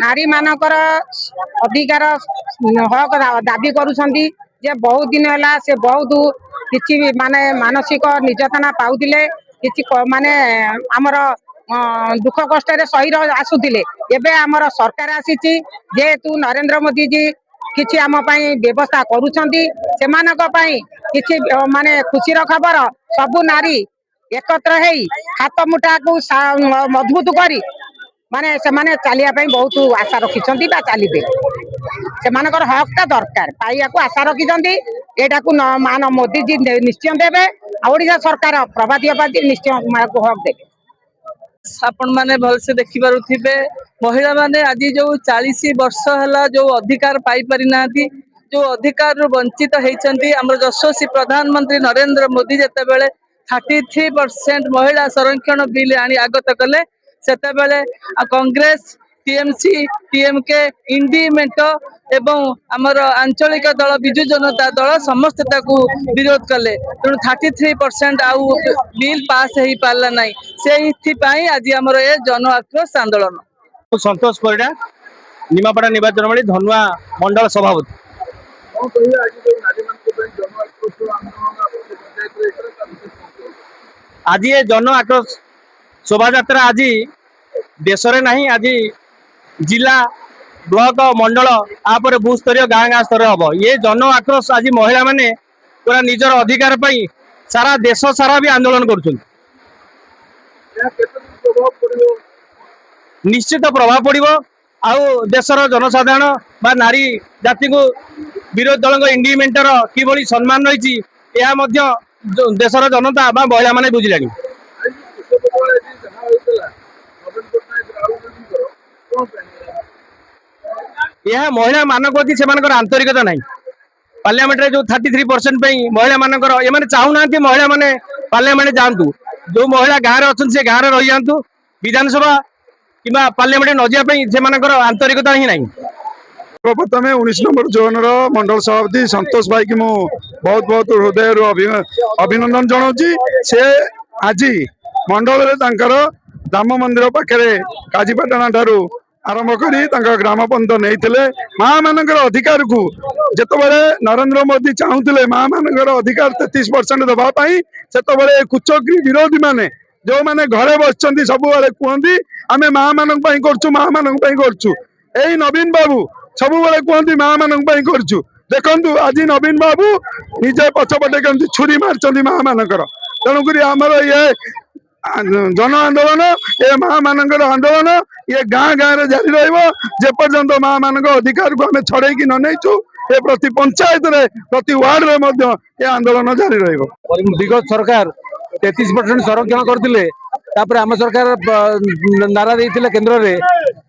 नारी मानकर अधिकार हक दाबी करुछंती जे बहुत दिन है से बहुत किछि माने मानसिक निर्यातना पाउतिले किछि माने हमर दुख कष्ट सही आसुतिले एबे हमर सरकार आसीची जेहेतु नरेंद्र मोदी जी किछि आम पई व्यवस्था करुछंती सेमानक पई किछि माने खुशी खबर सबु नारी एकत्र हेई हाथ मुठा को मजबूत करी माने से माने चलिया पई बहुत आशा रखिछंती बा चलिबे सेमानकर हक ता दरकार पाइया को आशा रखिछंती एटा को मान मोदी जी निश्चय देबे ओडिशा सरकार प्रभाती पार्टी निश्चय को हक देबे। आपण माने भल से देखि पारुथिबे महिला माने आज जो 40 वर्ष हला जो अधिकार पाई पारि नांती जो अधिकार रु वंचित हेचंती हमर यशस्वी प्रधानमंत्री नरेंद्र मोदी जते बेले 33% महिला संरक्षण बिल आनी आगत कले सेते बेले कांग्रेस टीएमसी टीएमके इंडी मेंटो एवं आमर आंचलिक दल बिजु जनता दल समस्त विरोध कले तेणु 33% आउ बिल पास हो पारा ना से आज आमर ए जन आक्रोश आंदोलन। संतोष परिडा निमापड़ा निर्वाचन मंडली धनुआ मंडल सभापति। आज ये जन आक्रोश शोभा यात्रा आज देश में नहीं आज जिला ब्लॉक मंडल आपर भू स्तर गाँ गाँ स्तर हम ये जन आक्रोश आज महिला माने पूरा निजर अधिकार पाई सारा देश सारा भी आंदोलन कर निश्चित प्रभाव पड़ो आउ देशर जनसाधारण बा नारी जाति को विरोधी दल इंडिमेंटर कि सम्मान रही देशर जनता बा महिला माने बुझिला। यह महिला मानक अच्छी से आंतरिकता ना पार्लियामेंट जो 33% महिला मानकर ये चाहूना महिला माने पार्लियामेंट जातु जो महिला गाँव में अच्छा से गाँव में रही जातु विधानसभा कि पार्लियामेंट न जाए आंतरिकता ही ना। प्रथम 19 नंबर जोन मंडल सभापति संतोष भाई की बहुत बहुत हृदय अभिनंदन जनाऊँगी से आज मंडल राम मंदिर पाखे काजीपाटना ठारू आरंभ कर ग्राम पंत नहीं माँ मान अधिकार को जितेबाला नरेंद्र मोदी चाहूले माँ मान अधिकार 33% दवापाई से कुचक्री विरोधी माने जो मैंने घरे बस सब कहती आम माँ मान कर माँ मान कर नवीन बाबू सब कहती माँ मान कर देखु आज नवीन बाबू निजे पछपटे कमी छुरी मार्च माँ मानकर तेणुक आमर ये जन आंदोलन ये माँ मान आंदोलन ये गाँ गाँव में जारी रपर्यंत माँ मान अधिकार को आम छड़े न नहीं ये प्रति पंचायत रे प्रति वार्ड में ये आंदोलन जारी विगत सरकार 33% संरक्षण करते आम सरकार नारा देते केन्द्र में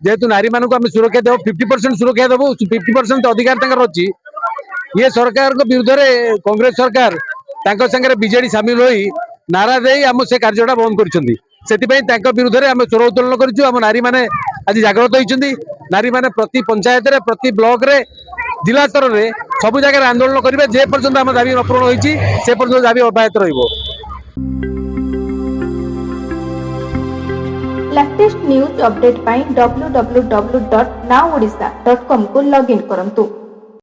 जेहेतु नारी मानक आम सुरक्षा देव 50% सुरक्षा देव 50% अधिकार अच्छी ये सरकार विरुद्ध में कांग्रेस सरकार संगे बीजेडी सामिल हो नारा दे आम से कार्यटा बंद कर विरुद्ध में आम स्वर उत्तोलन कर नारी मैंने आज जागृत होती नारी मैंने प्रति पंचायत रे प्रति ब्लॉक रे जिला स्तर में सब जगह आंदोलन करेंगे जे पर्यंत आम दाबी अपूर्ण होती से पर्यंत दाबी अब्याहत रहिबो। लेटेस्ट न्यूज अपडेट पाई www.nowodisha.com को लॉगिन करंतु।